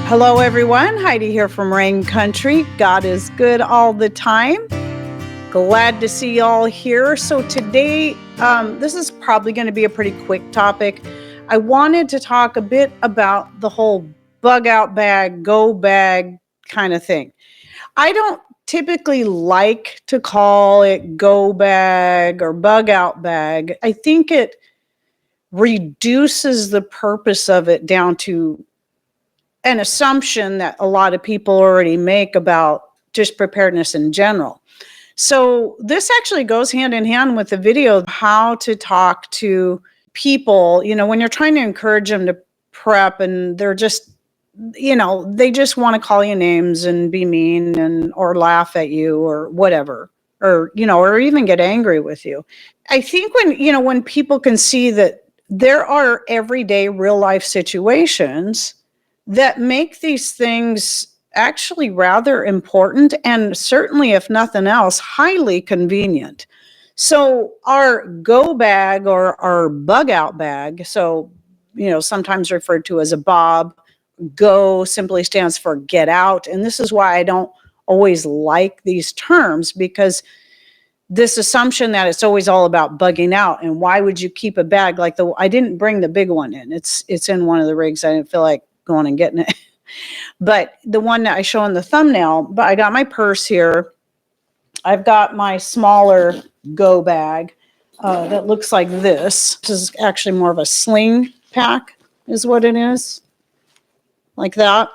Hello, everyone. Heidi here from Rain Country. God is good all the time. Glad to see y'all here. So today, this is probably going to be a pretty quick topic. I wanted to talk a bit about the whole bug out bag, go bag kind of thing. I don't typically like to call it go bag or bug out bag. I think it reduces the purpose of it down to an assumption that a lot of people already make about just preparedness in general. So this actually goes hand in hand with the video of how to talk to people, when you're trying to encourage them to prep and they're just, they just want to call you names and be mean and or laugh at you or whatever, or even get angry with you. I think when people can see that there are everyday real life situations that make these things actually rather important and certainly, if nothing else, highly convenient. So our go bag or our bug out bag, so, sometimes referred to as a bob, go simply stands for get out. And this is why I don't always like these terms, because this assumption that it's always all about bugging out. And why would you keep a bag like I didn't bring the big one in. It's in one of the rigs. I didn't feel like going and getting it. But the one that I show in the thumbnail, but I got my purse here. I've got my smaller go bag that looks like this. This is actually more of a sling pack is what it is. Like that.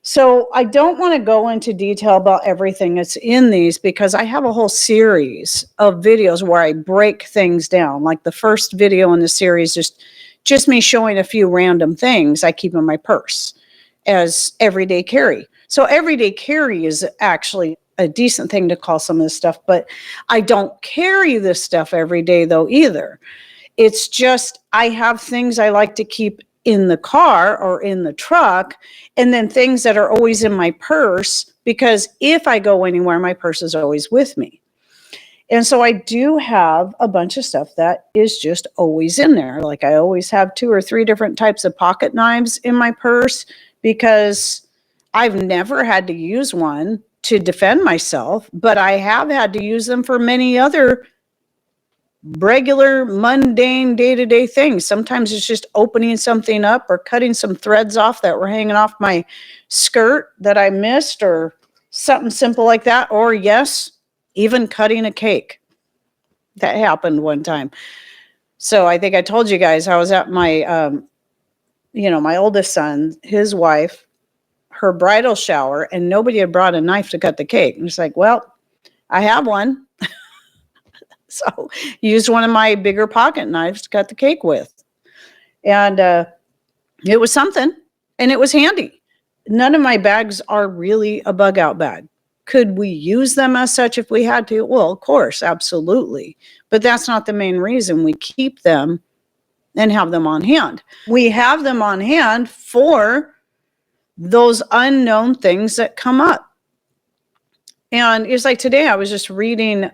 So I don't want to go into detail about everything that's in these because I have a whole series of videos where I break things down. Like the first video in the series, just me showing a few random things I keep in my purse as everyday carry. So everyday carry is actually a decent thing to call some of this stuff, but I don't carry this stuff every day though either. It's just I have things I like to keep in the car or in the truck, and then things that are always in my purse, because if I go anywhere, my purse is always with me. And so I do have a bunch of stuff that is just always in there. Like I always have 2 or 3 different types of pocket knives in my purse because I've never had to use one to defend myself, but I have had to use them for many other regular, mundane, day-to-day things. Sometimes it's just opening something up or cutting some threads off that were hanging off my skirt that I missed or something simple like that. Or yes, even cutting a cake. That happened one time. So I think I told you guys I was at my, my oldest son, his wife, her bridal shower, and nobody had brought a knife to cut the cake. And it's like, well, I have one. So used one of my bigger pocket knives to cut the cake with. And it was something, and it was handy. None of my bags are really a bug out bag. Could we use them as such if we had to? Well, of course, absolutely. But that's not the main reason we keep them and have them on hand. We have them on hand for those unknown things that come up. And it's like today I was just reading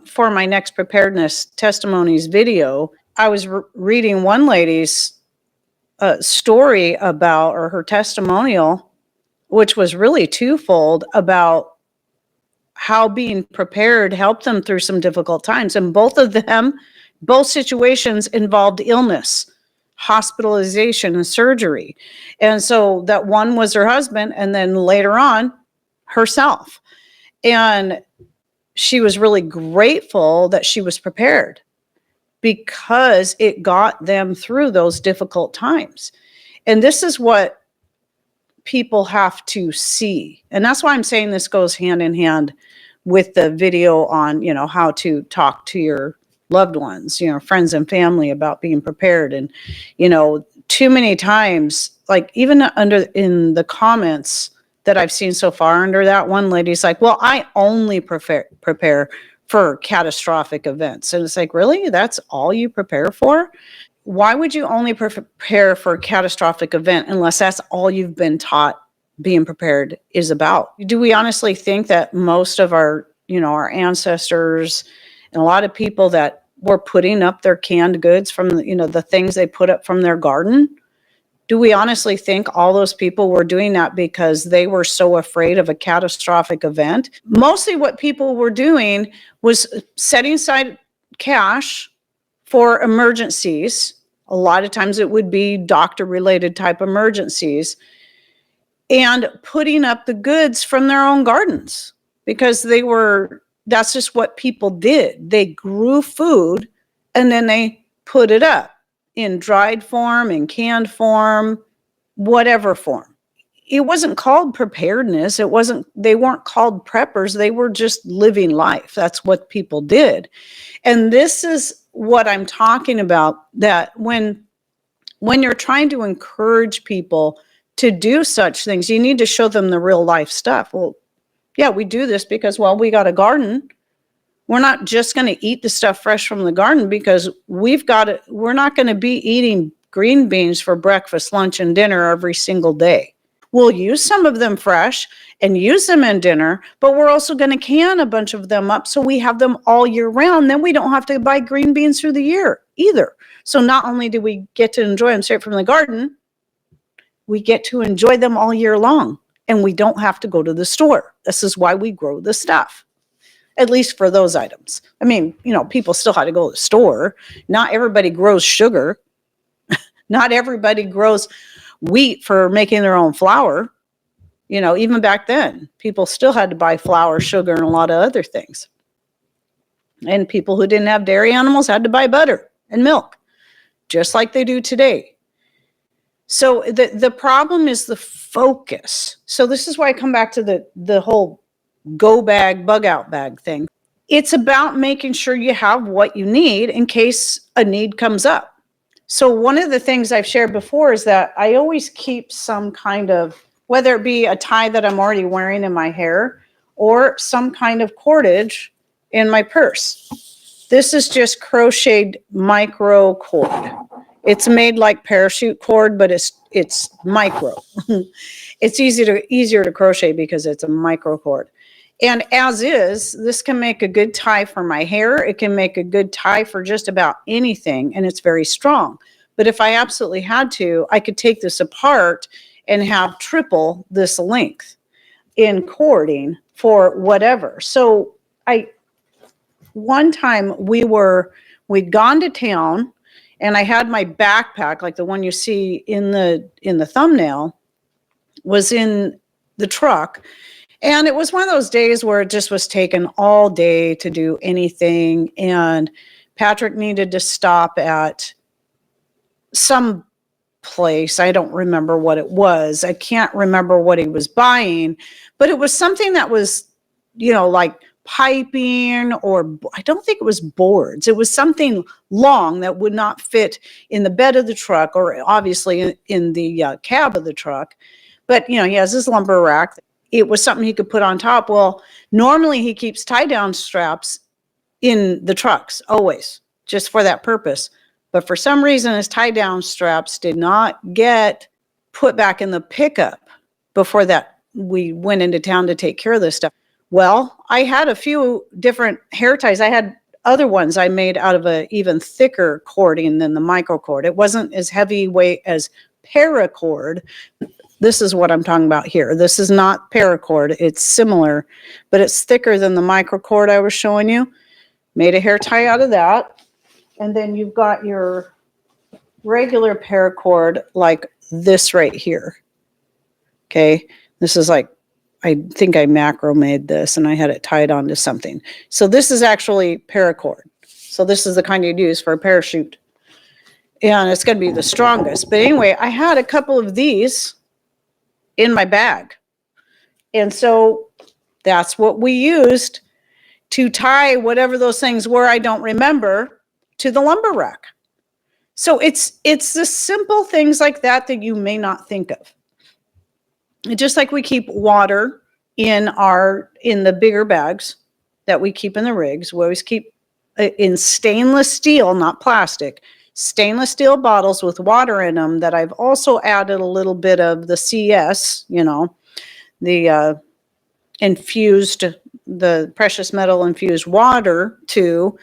for my next preparedness testimonies video. I was reading one lady's story about, or her testimonial, which was really twofold about how being prepared helped them through some difficult times. And both situations involved illness, hospitalization, and surgery. And so that one was her husband, and then later on, herself. And she was really grateful that she was prepared because it got them through those difficult times. And this is what people have to see. And that's why I'm saying this goes hand in hand with the video on, how to talk to your loved ones, friends and family about being prepared. And, too many times, like even in the comments that I've seen so far under that, one lady's like, well, I only prepare for catastrophic events. And it's like, really? That's all you prepare for? Why would you only prepare for a catastrophic event unless that's all you've been taught being prepared is about? Do we honestly think that most of our ancestors and a lot of people that were putting up their canned goods from, the things they put up from their garden, Do we honestly think all those people were doing that because they were so afraid of a catastrophic event? Mostly what people were doing was setting aside cash for emergencies. A lot of times it would be doctor-related type emergencies, and putting up the goods from their own gardens, because that's just what people did. They grew food and then they put it up in dried form, in canned form, whatever form. It wasn't called preparedness. They weren't called preppers. They were just living life. That's what people did. And this is what I'm talking about, that when you're trying to encourage people to do such things, you need to show them the real life stuff. Well, yeah, we do this because, well, we got a garden. We're not just going to eat the stuff fresh from the garden because we're not going to be eating green beans for breakfast, lunch, and dinner every single day. We'll use some of them fresh and use them in dinner, but we're also going to can a bunch of them up so we have them all year round. Then we don't have to buy green beans through the year either. So not only do we get to enjoy them straight from the garden, we get to enjoy them all year long, and we don't have to go to the store. This is why we grow the stuff, at least for those items. I mean, people still had to go to the store. Not everybody grows sugar. Not everybody grows wheat for making their own flour. Even back then, people still had to buy flour, sugar, and a lot of other things. And people who didn't have dairy animals had to buy butter and milk, just like they do today. So the problem is the focus. So this is why I come back to the whole go bag, bug out bag thing. It's about making sure you have what you need in case a need comes up. So one of the things I've shared before is that I always keep some kind of, whether it be a tie that I'm already wearing in my hair or some kind of cordage in my purse. This is just crocheted micro cord. It's made like parachute cord, but it's micro. It's easier to crochet because it's a micro cord. And as is, this can make a good tie for my hair. It can make a good tie for just about anything, and it's very strong. But if I absolutely had to, I could take this apart and have triple this length in cording for whatever. So one time we'd gone to town, and I had my backpack, like the one you see in the thumbnail, was in the truck. And it was one of those days where it just was taken all day to do anything. And Patrick needed to stop at some place. I don't remember what it was. I can't remember what he was buying, but it was something that was, like piping, or I don't think it was boards. It was something long that would not fit in the bed of the truck, or obviously in the cab of the truck. But, he has his lumber rack. It was something he could put on top. Well, normally he keeps tie-down straps in the trucks, always, just for that purpose. But for some reason, his tie-down straps did not get put back in the pickup before that we went into town to take care of this stuff. Well, I had a few different hair ties. I had other ones I made out of a even thicker cording than the micro cord. It wasn't as heavyweight as paracord. This is what I'm talking about here. This is not paracord. It's similar, but it's thicker than the microcord I was showing you. Made a hair tie out of that. And then you've got your regular paracord like this right here. Okay. This is like, I think I macro made this and I had it tied onto something. So this is actually paracord. So this is the kind you'd use for a parachute. And it's going to be the strongest. But anyway, I had a couple of these in my bag. And so that's what we used to tie whatever those things were I don't remember to the lumber rack. So it's the simple things like that that you may not think of. And just like we keep water in the bigger bags that we keep in the rigs, we always keep in stainless steel, not plastic, stainless steel bottles with water in them that I've also added a little bit of the CS, the precious metal infused water to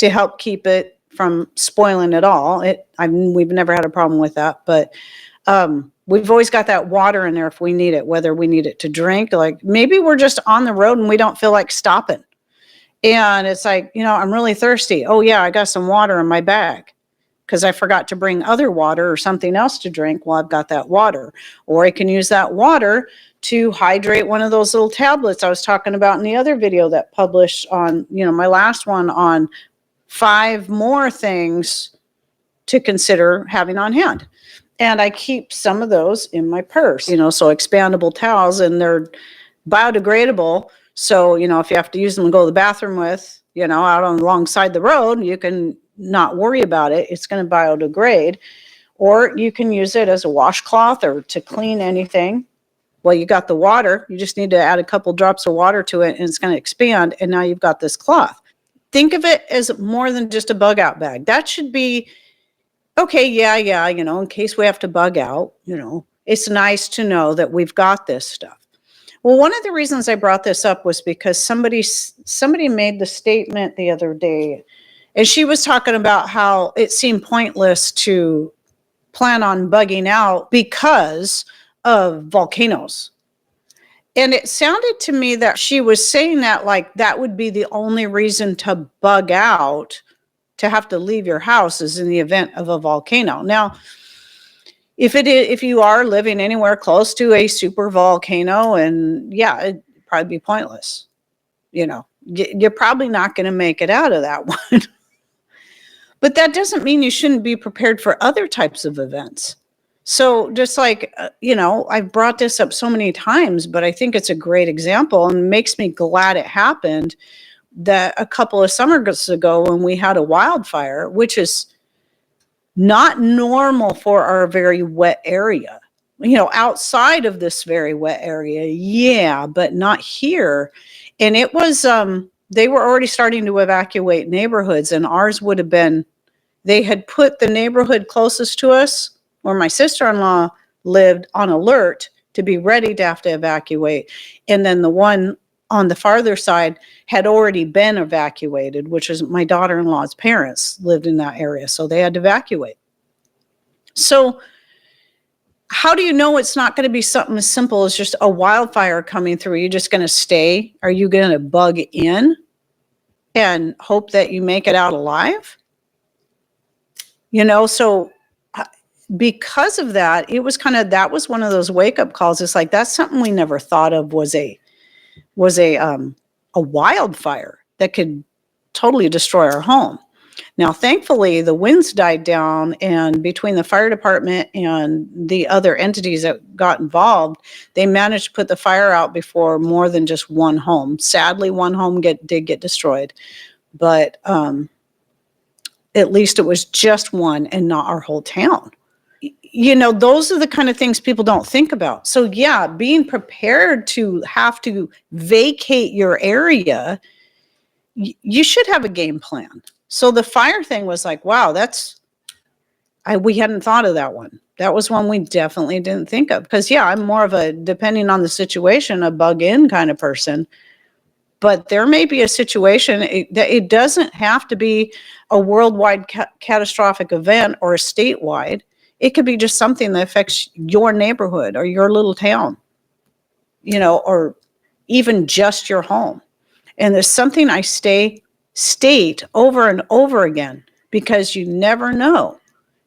help keep it from spoiling at all. We've never had a problem with that, but We've always got that water in there if we need it, whether we need it to drink. Like maybe we're just on the road and we don't feel like stopping. And it's like, I'm really thirsty. Oh yeah, I got some water in my bag because I forgot to bring other water or something else to drink. Well, I've got that water. Or I can use that water to hydrate one of those little tablets I was talking about in the other video that published on, my last one on 5 more things to consider having on hand. And I keep some of those in my purse, so expandable towels, and they're biodegradable. So, if you have to use them and go to the bathroom with, out on alongside the road, you can not worry about it. It's going to biodegrade. Or you can use it as a washcloth or to clean anything. Well, you got the water. You just need to add a couple drops of water to it and it's going to expand. And now you've got this cloth. Think of it as more than just a bug out bag. That should be, okay, yeah, in case we have to bug out, it's nice to know that we've got this stuff. Well, one of the reasons I brought this up was because somebody made the statement the other day, and she was talking about how it seemed pointless to plan on bugging out because of volcanoes. And it sounded to me that she was saying that like that would be the only reason to bug out, to have to leave your house, is in the event of a volcano. Now, if you are living anywhere close to a super volcano, and yeah, it'd probably be pointless. You're probably not going to make it out of that one. But that doesn't mean you shouldn't be prepared for other types of events. So just like, I've brought this up so many times, but I think it's a great example and makes me glad it happened, that a couple of summers ago when we had a wildfire, which is not normal for our very wet area, outside of this very wet area. Yeah, but not here. And it was, they were already starting to evacuate neighborhoods, and ours would have been, they had put the neighborhood closest to us where my sister-in-law lived on alert to be ready to have to evacuate. And then the one on the farther side had already been evacuated, which is my daughter-in-law's parents lived in that area. So they had to evacuate. So how do you know it's not going to be something as simple as just a wildfire coming through? Are you just going to stay? Are you going to bug in and hope that you make it out alive? So because of that, it was that was one of those wake-up calls. It's like, that's something we never thought of was a wildfire that could totally destroy our home. Now, thankfully, the winds died down, and between the fire department and the other entities that got involved, they managed to put the fire out before more than just one home. Sadly, one home did get destroyed, but at least it was just one and not our whole town. Those are the kind of things people don't think about. So yeah, being prepared to have to vacate your area, you should have a game plan. So the fire thing was like, wow, we hadn't thought of that one. That was one we definitely didn't think of. Because yeah, I'm more of a, depending on the situation, a bug in kind of person. But there may be a situation that it doesn't have to be a worldwide catastrophic event or a statewide. It could be just something that affects your neighborhood or your little town, or even just your home. And there's something I state over and over again, because you never know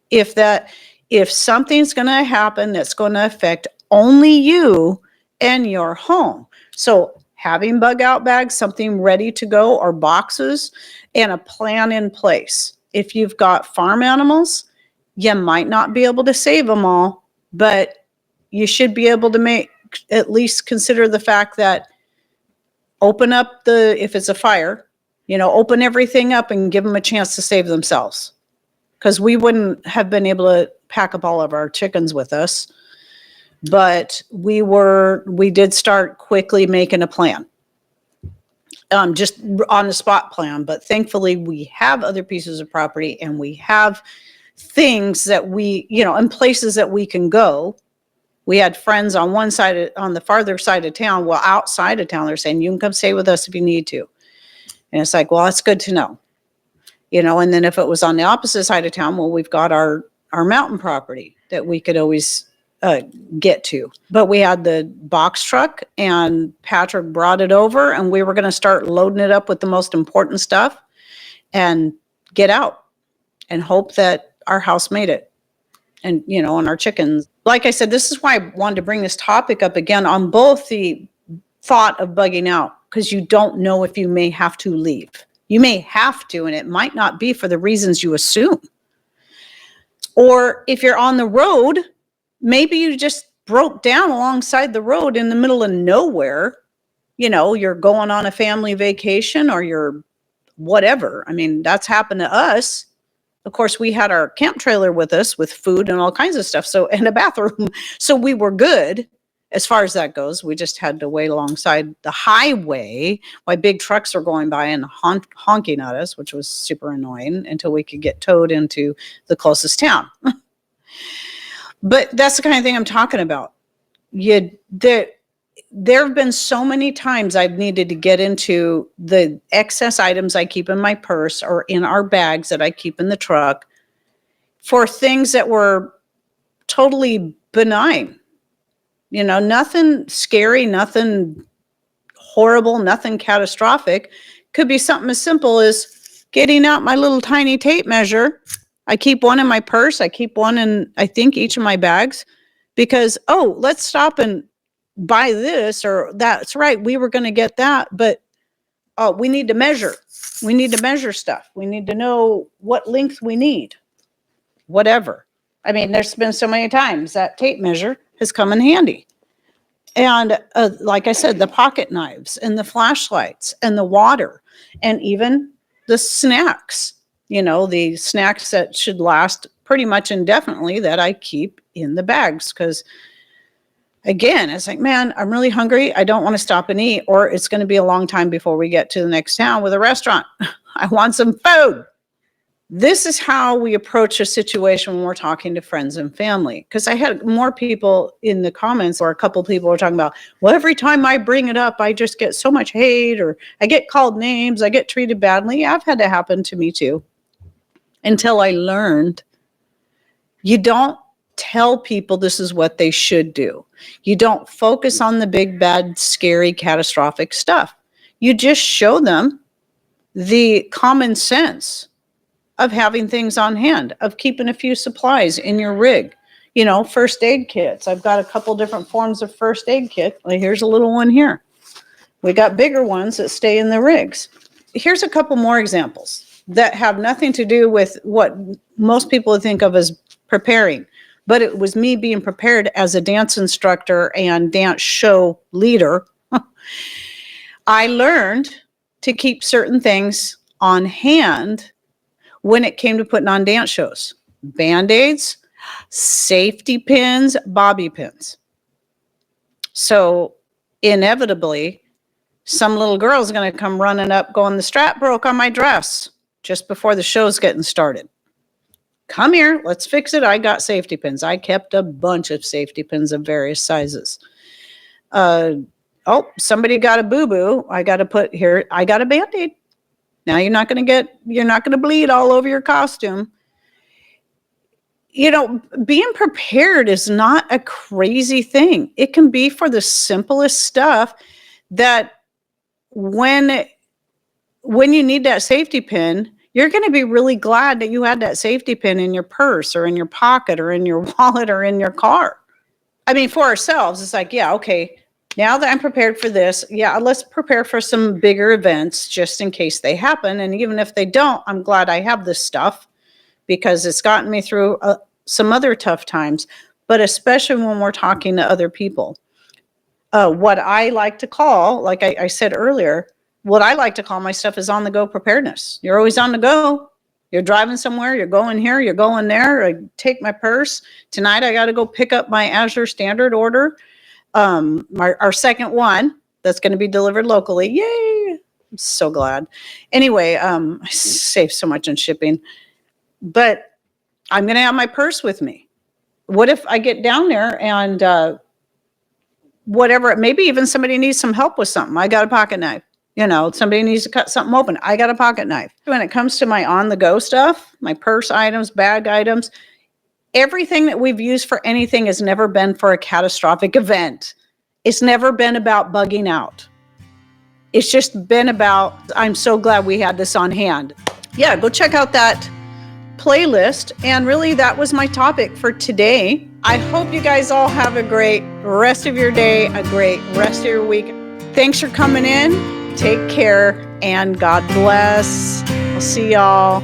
if something's going to happen that's going to affect only you and your home. So having bug out bags, something ready to go, or boxes, and a plan in place. If you've got farm animals, you might not be able to save them all, but you should be able to at least consider the fact that open up if it's a fire, open everything up and give them a chance to save themselves. Because we wouldn't have been able to pack up all of our chickens with us, but we did start quickly making a plan. Just on the spot plan, but thankfully we have other pieces of property and we have things that and places that we can go. We had friends on on the farther side of town, well, outside of town, they're saying, you can come stay with us if you need to. And it's like, well, that's good to know. And then if it was on the opposite side of town, well, we've got our our mountain property that we could always get to. But we had the box truck, and Patrick brought it over, and we were going to start loading it up with the most important stuff and get out and hope that our house made it. And, you know, and our chickens. Like I said, this is why I wanted to bring this topic up again on both the thought of bugging out, because you don't know if you may have to leave. You may have to, and it might not be for the reasons you assume. Or if you're on the road, maybe you just broke down alongside the road in the middle of nowhere. You know, you're going on a family vacation or you're whatever. I mean, that's happened to us. Of course, we had our camp trailer with us with food and all kinds of stuff. So, and a bathroom. So we were good as far as that goes. We just had to wait alongside the highway while big trucks were going by and honking at us, which was super annoying, until we could get towed into the closest town. But that's the kind of thing I'm talking about. There have been so many times I've needed to get into the excess items I keep in my purse or in our bags that I keep in the truck for things that were totally benign. You know, nothing scary, nothing horrible, nothing catastrophic. Could be something as simple as getting out my little tiny tape measure. I keep one in my purse. I keep one in, I think, each of my bags because, oh, let's stop and buy this, or that's right, we were going to get that, but we need to measure. We need to measure stuff. We need to know what length we need, whatever. I mean, there's been so many times that tape measure has come in handy. And like I said, the pocket knives and the flashlights and the water and even the snacks, you know, the snacks that should last pretty much indefinitely that I keep in the bags. Because again, it's like, man, I'm really hungry. I don't want to stop and eat, or it's going to be a long time before we get to the next town with a restaurant. I want some food. This is how we approach a situation when we're talking to friends and family. Because I had more people in the comments, or a couple people were talking about, well, every time I bring it up, I just get so much hate, or I get called names, I get treated badly. I've had that happen to me too. Until I learned, you don't tell people this is what they should do. You don't focus on the big, bad, scary, catastrophic stuff. You just show them the common sense of having things on hand, of keeping a few supplies in your rig. You know, first aid kits. I've got a couple different forms of first aid kit. Like, here's a little one here. We got bigger ones that stay in the rigs. Here's a couple more examples that have nothing to do with what most people would think of as preparing. But it was me being prepared as a dance instructor and dance show leader. I learned to keep certain things on hand when it came to putting on dance shows. Band-aids, safety pins, bobby pins. So inevitably, some little girl is going to come running up going, the strap broke on my dress just before the show's getting started. Come here, let's fix it. I got safety pins. I kept a bunch of safety pins of various sizes. Somebody got a boo-boo. I got to put here, I got a Band-Aid. Now you're not going to bleed all over your costume. You know, being prepared is not a crazy thing. It can be for the simplest stuff that when you need that safety pin, you're going to be really glad that you had that safety pin in your purse or in your pocket or in your wallet or in your car. I mean, for ourselves, it's like, yeah, okay, now that I'm prepared for this, yeah, let's prepare for some bigger events just in case they happen. And even if they don't, I'm glad I have this stuff because it's gotten me through some other tough times, but especially when we're talking to other people. What I like to call, like I said earlier, what I like to call my stuff is on-the-go preparedness. You're always on the go. You're driving somewhere. You're going here. You're going there. I take my purse. Tonight, I got to go pick up my Azure Standard order, our second one that's going to be delivered locally. Yay! I'm so glad. Anyway, I save so much on shipping. But I'm going to have my purse with me. What if I get down there and whatever, maybe even somebody needs some help with something. I got a pocket knife. You know, somebody needs to cut something open. I got a pocket knife. When it comes to my on-the-go stuff, my purse items, bag items, everything that we've used for anything has never been for a catastrophic event. It's never been about bugging out. It's just been about, I'm so glad we had this on hand. Yeah, go check out that playlist. And really, that was my topic for today. I hope you guys all have a great rest of your day, a great rest of your week. Thanks for coming in. Take care and God bless. I'll see y'all